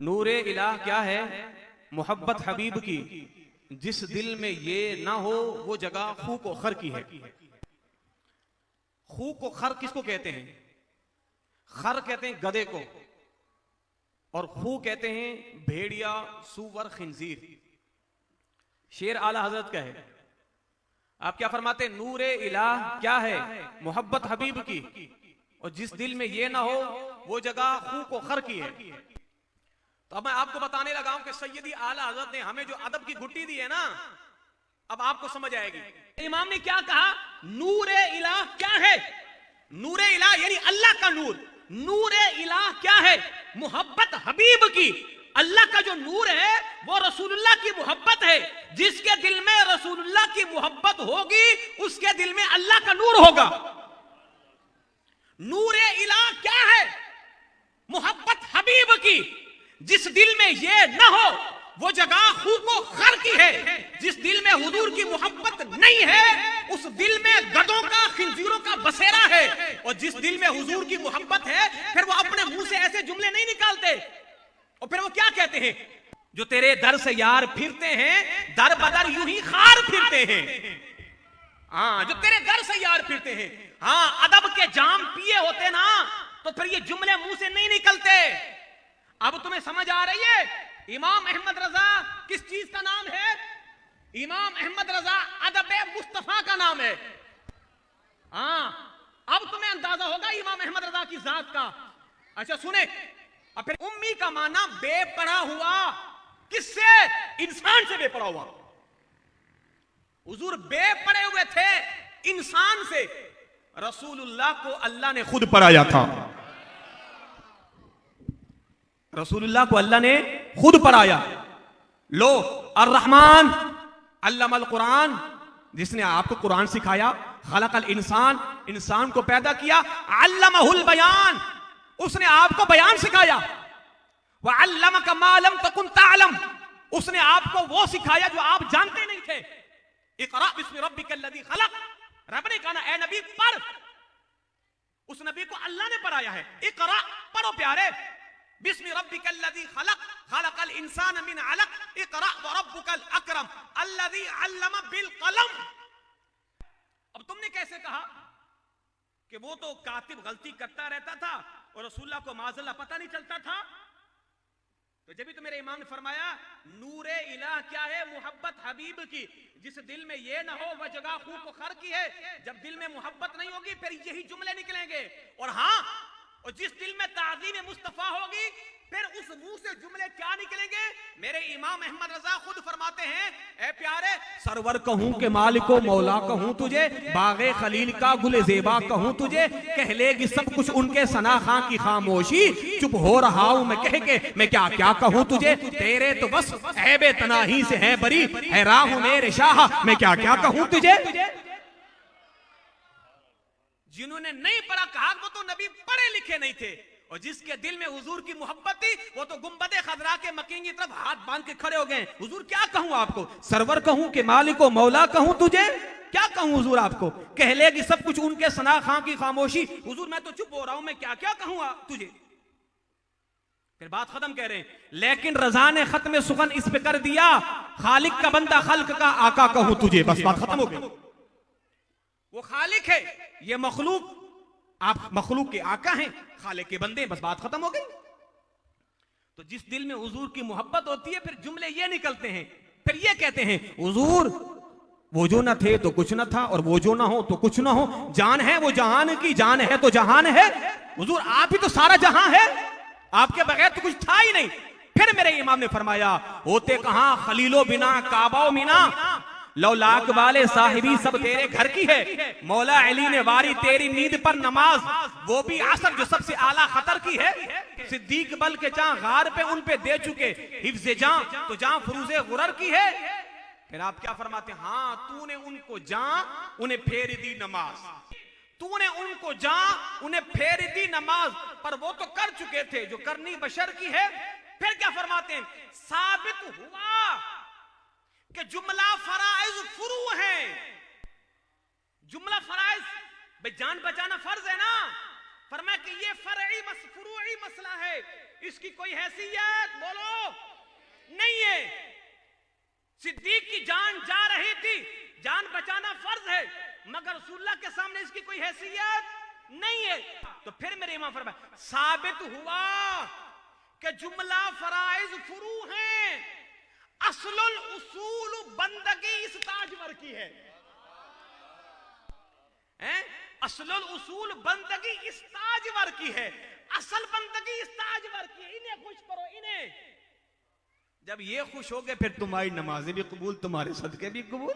नूरे इलाह क्या है? मोहब्बत हबीब की। जिस दिल में ये ना हो वो जगह खूक व खर की है। खूक व खर किसको कहते हैं? खर कहते हैं गधे को, और खू कहते हैं भेड़िया, सूवर, खिंजीर। शेर आला हजरत का है। आप क्या फरमाते हैं? नूरे इलाह क्या है? मोहब्बत हबीब की, और जिस दिल में ये ना हो वो जगह खूक व खर की है। तो अब मैं आपको बताने लगा हूं कि सैयदी आला हजरत ने हमें जो अदब की घुट्टी दी है ना, अब आपको समझ आएगी। इमाम ने क्या कहा? नूरे इलाह क्या है? नूरे इलाह यानी अल्लाह का नूर। नूरे इलाह क्या है? मोहब्बत हबीब की। अल्लाह का जो नूर है वो रसूलुल्लाह की मोहब्बत है। जिसके दिल में रसूलुल्लाह की मोहब्बत होगी उसके दिल में अल्लाह का नूर होगा। नूरे इलाह क्या है? मोहब्बत हबीब की। जिस दिल में ये न हो वो जगह खूको खर की है। जिस दिल में हुजूर की मोहब्बत नहीं है उस दिल में गधों का, खिंजीरों का बसेरा है। और जिस दिल में हुजूर की मोहब्बत है फिर वो अपने मुंह से ऐसे जुमले नहीं निकालते। और फिर वो क्या कहते हैं? जो तेरे दर से यार फिरते हैं दर बदर यूं ही खार फिरते हैं। हाँ, जो तेरे दर से यार फिरते हैं। हाँ, अदब के जाम पिए होते ना तो फिर ये जुमले मुंह से नहीं निकलते। अब तुम्हें समझ आ रही है इमाम अहमद रजा किस चीज का नाम है? इमाम अहमद रजा अदब मुस्तफा का नाम है। हाँ, अब तुम्हें अंदाजा होगा इमाम अहमद रजा की जात का। अच्छा सुने, अब फिर उम्मी का माना बेपड़ा हुआ। किससे? इंसान से बेपड़ा हुआ। हुजूर बेपड़े हुए थे इंसान से। रसूलुल्लाह को अल्लाह ने खुद पढ़ाया था। रसूलुल्लाह को अल्लाह ने खुद पढ़ाया। लो, अर्रहमान अल्लमल कुरान, जिसने आपको कुरान सिखाया। खलकल इंसान, इंसान को पैदा किया। अल्लमहुल बयान, उसने आपको बयान सिखाया। व अल्लमका मा लम तकुन तअलम, उसने आपको वो सिखाया जो आप जानते नहीं थे। इक़रा बिस्मि रब्बिकल्लज़ी खलक, रब ने कहा ए नबी पढ़। उस नबी को अल्लाह ने पढ़ाया है। इक़रा, पढ़ो प्यारे। बिस्मि रब्बिकल्लज़ी खलक, खलकल इंसान मिन अलक, इक़रा व रब्बुकल अकरम अल्लज़ी अल्लम बिल कलम। अब तुमने कैसे कहा कि वो तो कातिब गलती करता रहता था और रसूलुल्लाह को माज़अल्लाह पता नहीं चलता था? तो जब भी तो मेरे इमाम ने फरमाया नूरे इलाह क्या है? मोहब्बत हबीब की। जिस दिल में ये ना हो वह जगह खूब खर की है। जब दिल में मोहब्बत नहीं होगी फिर यही जुमले निकलेंगे। और हाँ, और जिस दिल में ताज़ीम मुस्तफा होगी फिर उस मुंह से जुमले क्या निकलेंगे? मेरे इमाम अहमद रजा खुद फरमाते हैं, ए प्यारे सरवर कहूं के मालिको मौला कहूं तुझे, बागे खलील का गुले जेबा कहूं तुझे, कह लेगी सब कुछ उनके सना खां की खामोशी, चुप हो रहा हूं मैं कह के मैं क्या क्या कहूं तुझे, तेरे तो बस ऐबे तनाही से है बरी, हैरान हूं मेरे शाह मैं क्या क्या कहूं तुझे। जिन्होंने नहीं पढ़ा कहा वो तो नबी पढ़े लिखे नहीं थे। और जिसके दिल में हुजूर की मोहब्बत थी वो तो गुंबदे खजरा के मकीन की तरफ हाथ बांध के खड़े हो गए। हुजूर क्या कहूं आपको? सरवर कहूं कि मालिको मौला कहूं तुझे, क्या कहूं हुजूर आपको? कह लेगी सब कुछ उनके सना खां की खामोशी, हुजूर मैं तो चुप हो रहा हूं मैं क्या क्या कहूं तुझे। फिर बात खत्म कह रहे हैं, लेकिन रजा ने खत्म सुखन इस पे कर दिया, खालिक का बंदा खल्क का आका कहूं तुझे। बस बात खत्म हो गई। वो खालिक है, ये मखलूक, आप मखलूक के आका हैं, खालिक के बंदे, बस बात खत्म हो गई। तो जिस दिल में हुजूर की मोहब्बत होती है फिर जुमले ये निकलते हैं, फिर ये कहते हैं हुजूर वो जो न थे तो कुछ न था और वो जो ना हो तो कुछ ना हो, जान है वो जहान की, जान है तो जहान है। हुजूर आप ही तो सारा जहां है, आपके बगैर तो कुछ था ही नहीं। फिर मेरे इमाम ने फरमाया होते कहां खलीलो बिना काबाओ मीना, लौलाक वाले साहिबी सब तेरे घर की है, मौला अली ने वारी तेरी नींद पर नमाज, वो भी असर जो सबसे आला खतर की है, सिद्दीक बल के जहां गार पे उन पे दे चुके हिफ्ज़े जां तो जहां फरूज़े गुरर की है। फिर आप क्या फरमाते? हाँ तूने उनको जां उन्हें फेर दी नमाज, तूने उनको जां उन्हें फेर दी नमाज, पर वो तो कर चुके थे जो करनी बशर की है। फिर क्या फरमाते हैं? साबित हुआ कि जुमला फराइज फुरू है। जुमला फराइज भाई जान बचाना फर्ज है ना, फरमाया कि ये फरई फुरूई मसला है, इसकी कोई हैसियत बोलो सिद्दीक की जान जा रही थी, जान बचाना फर्ज है, मगर रसूलुल्लाह के सामने इसकी कोई हैसियत नहीं है। तो फिर मेरे इमाम फरमाया साबित हुआ कि जुमला फराइज फुरू हैं, असलुल उसूल बंदगी इस ताजवर की है, असलुल उसूल बंदगी इस ताजवर की है, असल बंदगी इस ताजवर की है। इन्हें खुश करो, इन्हें। जब ये खुश हो गए फिर तुम्हारी नमाजें भी कबूल, तुम्हारे सदके भी कबूल।